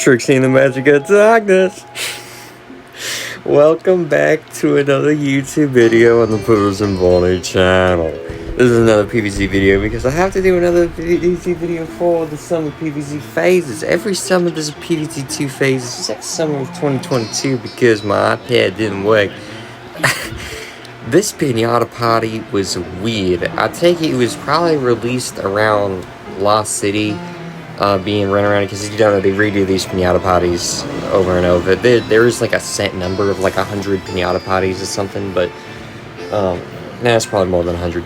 Trixy and the Magic of Darkness. Welcome back to another YouTube video on the Poodles and Brownies channel. This is another PvZ video because I have to do another PvZ video for the summer PvZ phases. Every summer there's a PvZ 2 phases, except summer of 2022 because my iPad didn't work. This pinata party was weird. I take it was probably released around Lost City. Being run around, because you don't know, they redo these pinata parties over and over. There is like a set number of like 100 pinata parties or something, but it's probably more than 100.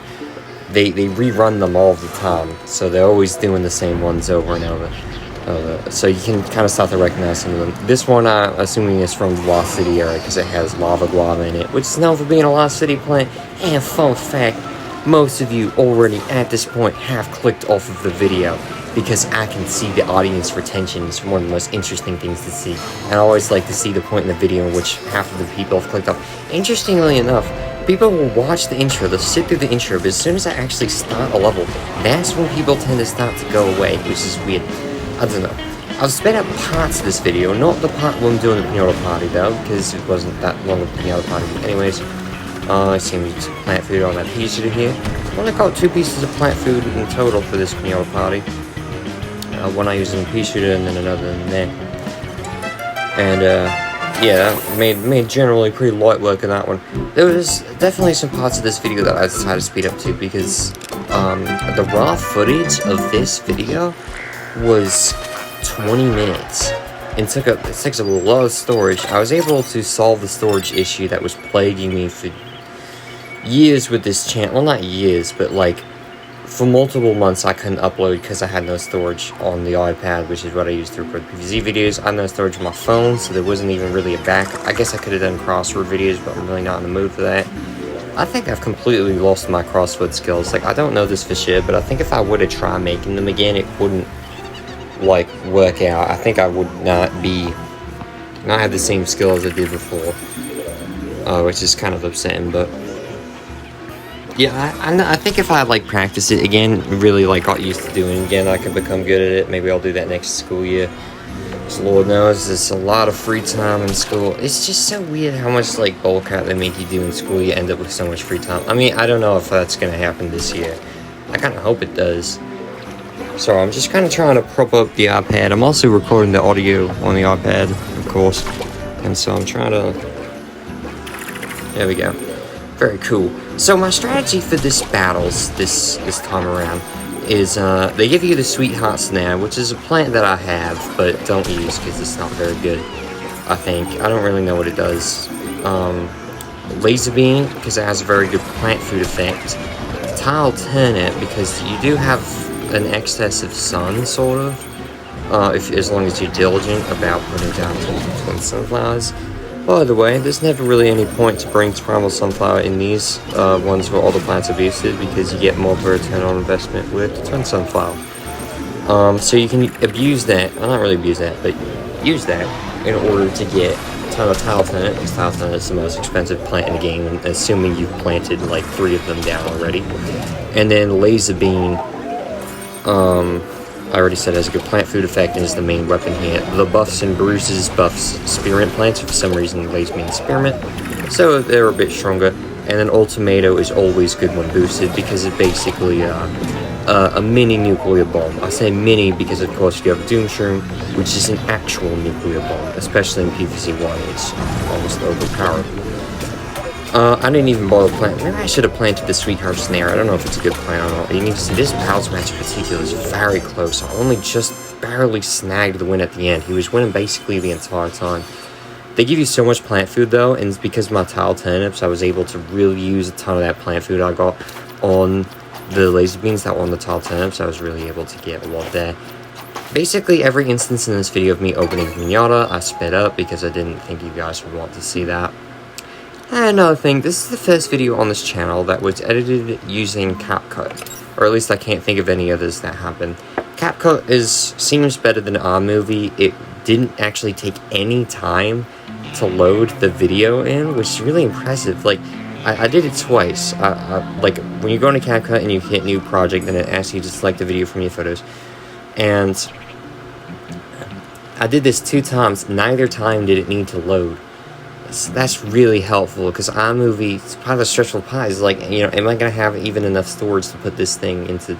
They rerun them all the time, so they're always doing the same ones over and over. So you can kind of start to recognize some of them. This one, I'm assuming, is from the Lost City area because it has lava guava in it, which is known for being a Lost City plant. And fun fact, most of you already at this point have clicked off of the video, because I can see the audience retention is one of the most interesting things to see. And I always like to see the point in the video in which half of the people have clicked off. Interestingly enough, people will watch the intro, they'll sit through the intro, but as soon as I actually start a level, that's when people tend to start to go away, which is weird. I don't know. I've sped up parts of this video, not the part when I'm doing the pinata party though, because it wasn't that long of a pinata party. Anyways, I see me some plant food on that pea shooter here. I only got 2 pieces of plant food in total for this pinata party. One I used in the pea shooter and then another in there. And yeah, made generally pretty light work of that one. There was definitely some parts of this video that I decided to speed up to because the raw footage of this video was 20 minutes. And it takes up a lot of storage. I was able to solve the storage issue that was plaguing me for years with this channel. Well, not years, but like for multiple months I couldn't upload because I had no storage on the iPad, which is what I used to record PvZ videos. I had no storage on my phone, so there wasn't even really a backup. I guess I could have done crossword videos, but I'm really not in the mood for that. I think I've completely lost my crossword skills. Like, I don't know this for sure, but I think if I were to try making them again, it wouldn't like work out. I think I would not have the same skill as I did before, which is kind of upsetting. But yeah, I think if I like practice it again, really like got used to doing it again, I could become good at it. Maybe I'll do that next school year. So Lord knows there's a lot of free time in school. It's just so weird how much like bullcrap they make you do in school. You end up with so much free time. I mean, I don't know if that's gonna happen this year. I kind of hope it does. So I'm just kind of trying to prop up the iPad. I'm also recording the audio on the iPad, of course. And so I'm trying to... There we go. Very cool. So my strategy for this battles, this time around, is they give you the Sweetheart Snare, which is a plant that I have, but don't use because it's not very good, I think. I don't really know what it does. Laser Beam, because it has a very good plant food effect. Tile Turnip, because you do have an excess of sun, sort of, as long as you're diligent about putting down twin sunflowers. By the way, there's never really any point to bring Primal Sunflower in these ones where all the plants are boosted, because you get more of a return on investment with the Twin Sunflower. So you can abuse that, well, not really abuse that, but use that in order to get a ton of Tile Turnip, because Tile Turnip is the most expensive plant in the game, and assuming you've planted like 3 of them down already. And then Laser Beam, I already said has a good plant food effect and is the main weapon here. The buffs and bruises buffs spearmint plants. For some reason, Laser Beam spearmint, so they're a bit stronger. And then Ultimato is always good when boosted because it's basically a mini nuclear bomb. I say mini because of course you have Doomshroom, which is an actual nuclear bomb, especially in PvZ 1. It's almost overpowered. I didn't even bother planting. Maybe I should have planted the Sweetheart Snare. I don't know if it's a good plant or not. You need to see this Battles match in particular is very close. I only just barely snagged the win at the end. He was winning basically the entire time. They give you so much plant food though, and it's because of my Tile Turnips, I was able to really use a ton of that plant food I got on the Laser Beams that were on the Tile Turnips. I was really able to get a lot there. Basically, every instance in this video of me opening Pinata, I sped up because I didn't think you guys would want to see that. And another thing, this is the first video on this channel that was edited using CapCut, or at least I can't think of any others that happen. CapCut seems better than iMovie. It didn't actually take any time to load the video in, which is really impressive. Like, I did it twice. Like, when you go into CapCut and you hit new project, then it asks you to select the video from your photos. And I did this 2 times. Neither time did it need to load. So that's really helpful, because iMovie, it's part of the stressful part is like, am I going to have even enough storage to put this thing into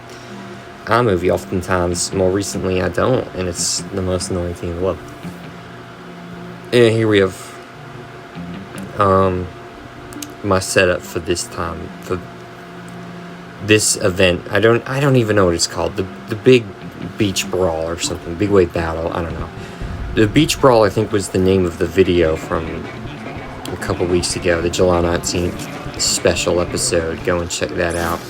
iMovie? Oftentimes, more recently, I don't, and it's the most annoying thing in the world. And here we have my setup for this time, for this event. I don't even know what it's called. The big beach brawl or something, big wave battle, I don't know. The beach brawl, I think, was the name of the video from a couple weeks ago, the July 19th special episode. Go and check that out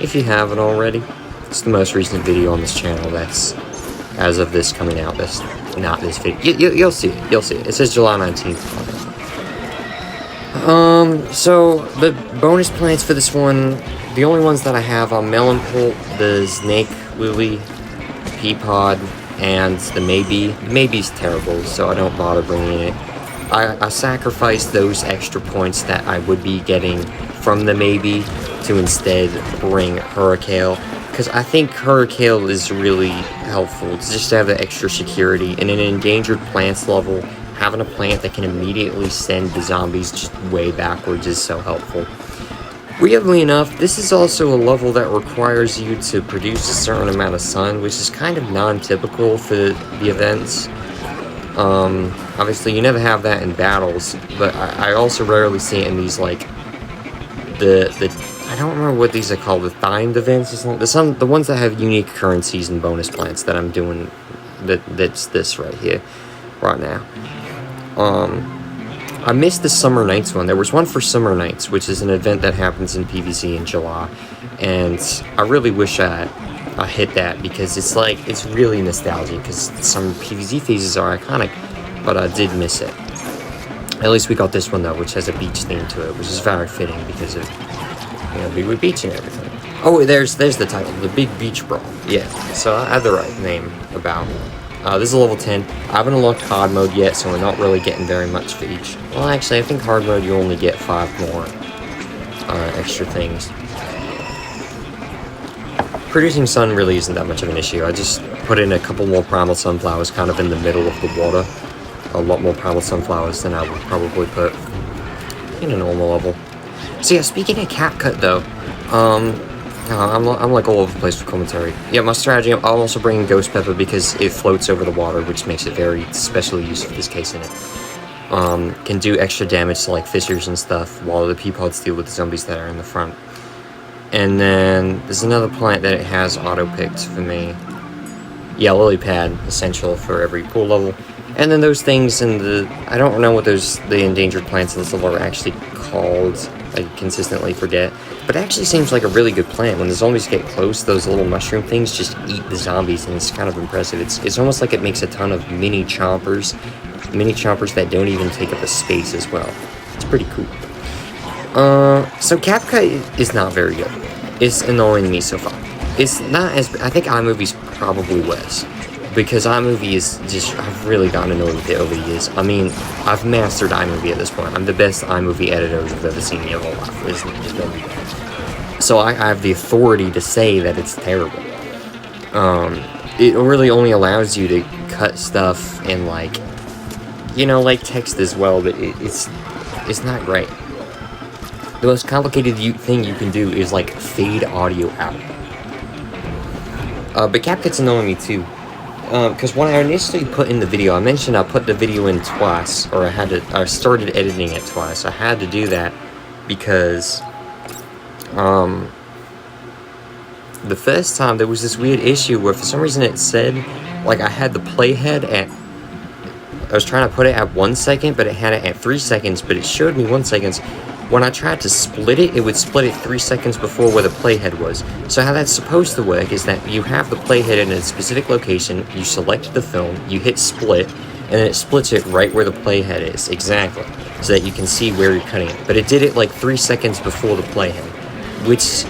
if you haven't already. It's the most recent video on this channel that's, as of this coming out, that's not this video. You'll see it, It says July 19th. So the bonus plants for this one, the only ones that I have are melon pulp, the snake lily, pea pod, and the maybe. Maybe's terrible, so I don't bother bringing it. I sacrificed those extra points that I would be getting from the maybe to instead bring Hurricane, because I think Hurricane is really helpful just to have the extra security. In an endangered plants level, having a plant that can immediately send the zombies just way backwards is so helpful. Weirdly enough, this is also a level that requires you to produce a certain amount of sun, which is kind of non-typical for the events. Obviously you never have that in battles, but I also rarely see it in these, like, I don't remember what these are called, the timed events or something. The ones that have unique currencies and bonus plants that I'm doing, that's this right here, right now. I missed the Summer Nights one. There was one for Summer Nights, which is an event that happens in PvZ in July, and I really wish I hit that, because it's really nostalgic, because some PvZ phases are iconic, but I did miss it. At least we got this one though, which has a beach theme to it, which is very fitting because of, Bigwood Beach and everything. Oh, there's the title, the Big Beach Brawl. Yeah, so I had the right name about it. This is a level 10. I haven't unlocked hard mode yet, so we're not really getting very much for each. Well, actually, I think hard mode you only get 5 more extra things. Producing sun really isn't that much of an issue. I just put in a couple more primal sunflowers kind of in the middle of the water. A lot more primal sunflowers than I would probably put in a normal level. So yeah, speaking of CapCut though, I'm like all over the place with commentary. Yeah, my strategy, I'm also bringing Ghost Pepper because it floats over the water, which makes it very specially used for this case in it. Can do extra damage to like fissures and stuff while the pea pods deal with the zombies that are in the front. And then there's another plant that it has auto-picked for me. Yeah, lily pad, essential for every pool level. And then those things in I don't know what the endangered plants in this level are actually called. I consistently forget. But it actually seems like a really good plant. When the zombies get close, those little mushroom things just eat the zombies, and it's kind of impressive. It's almost like it makes a ton of mini chompers that don't even take up a space as well. It's pretty cool. So CapCut is not very good. It's annoying me so far. It's not as, I think iMovie's probably worse, because iMovie is just, I've really gotten annoyed with it over the years. I mean, I've mastered iMovie at this point. I'm the best iMovie editor you've ever seen in your whole life. It's just so I have the authority to say that it's terrible. It really only allows you to cut stuff in like text as well, but it's not great. The most complicated thing you can do is like fade audio out. But CapCut's annoying me too. Because when I initially put in the video, I mentioned I put the video in twice, or I started editing it twice. I had to do that because, the first time there was this weird issue where for some reason it said, like I had the playhead I was trying to put it at 1 second, but it had it at 3 seconds, but it showed me 1 second. When I tried to split it, it would split it 3 seconds before where the playhead was. So how that's supposed to work is that you have the playhead in a specific location, you select the film, you hit split, and then it splits it right where the playhead is, exactly, so that you can see where you're cutting it. But it did it like 3 seconds before the playhead, which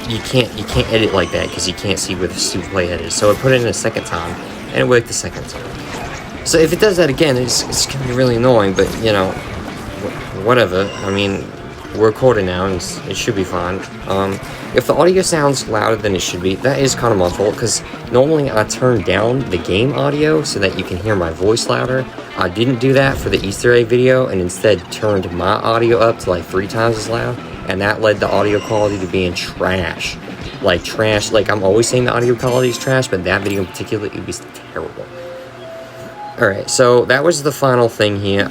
you can't edit like that because you can't see where the stupid playhead is. So I put it in a second time, and it worked the second time. So if it does that again, it's gonna be really annoying, but whatever. I mean, we're recording now, and it should be fine. If the audio sounds louder than it should be, that is kind of my fault, because normally I turn down the game audio so that you can hear my voice louder. I didn't do that for the Easter egg video, and instead turned my audio up to like 3 times as loud, and that led the audio quality to being trash. Like trash, like I'm always saying the audio quality is trash, but that video in particular, it was terrible. Alright, so that was the final thing here.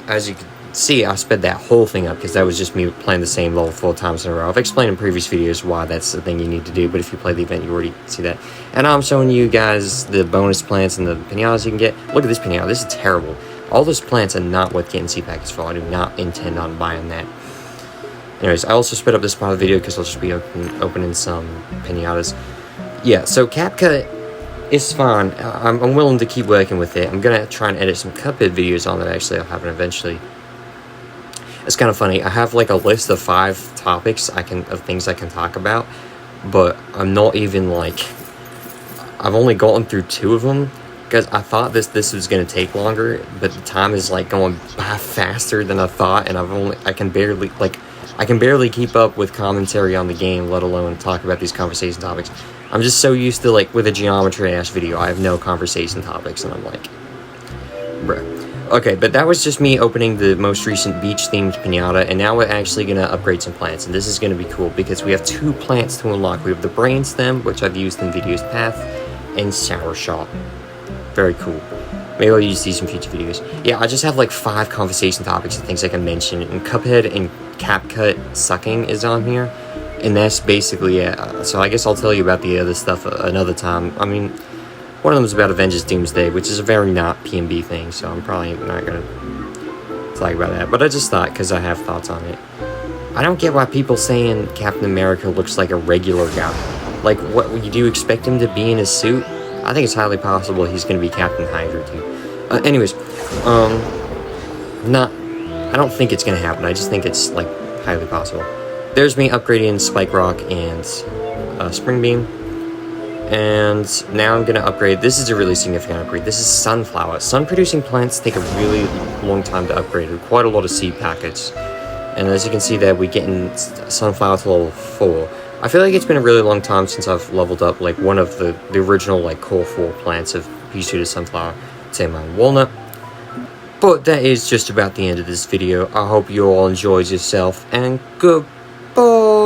As you can see, I sped that whole thing up because that was just me playing the same level 4 times in a row. I've explained in previous videos why that's the thing you need to do, but if you play the event, you already see that. And I'm showing you guys the bonus plants and the pinatas you can get. Look at this pinata. This is terrible. All those plants are not worth getting seed packets for. I do not intend on buying that. Anyways, I also sped up this part of the video because I'll just be opening some pinatas. Yeah, so CapCut is fine. I'm willing to keep working with it. I'm going to try and edit some Cuphead videos on that. Actually, I'll happen eventually. It's kind of funny. I have like a list of 5 topics of things I can talk about, but I'm not even like, I've only gotten through 2 of them because I thought this was going to take longer, but the time is like going by faster than I thought, and I can barely keep up with commentary on the game, let alone talk about these conversation topics. I'm just so used to, like, with a geometry-ass video, I have no conversation topics, and I'm like, bruh. Okay, but that was just me opening the most recent beach-themed pinata, and now we're actually going to upgrade some plants, and this is going to be cool, because we have 2 plants to unlock. We have the brainstem, which I've used in videos past, and sour shot. Very cool. Maybe I'll use these in future videos. Yeah, I just have like 5 conversation topics and things I can mention, and Cuphead and CapCut sucking is on here, and that's basically it. So I guess I'll tell you about the other stuff another time. I mean, one of them is about Avengers Doomsday, which is a very not PNB thing, so I'm probably not going to talk about that. But I just thought, because I have thoughts on it. I don't get why people saying Captain America looks like a regular guy. Like, what, would you expect him to be in his suit? I think it's highly possible he's going to be Captain Hydra, too. Anyways, I don't think it's going to happen. I just think it's, like, highly possible. There's me upgrading Spike Rock and Spring Beam. And now I'm going to upgrade. This is a really significant upgrade. This is Sunflower. Sun-producing plants take a really long time to upgrade. With quite a lot of seed packets. And as you can see there, we're getting Sunflower to level 4. I feel like it's been a really long time since I've leveled up, like, one of the original, like, core 4 plants of Peach to Sunflower, Tamarind Walnut. But that is just about the end of this video. I hope you all enjoyed yourself, and goodbye!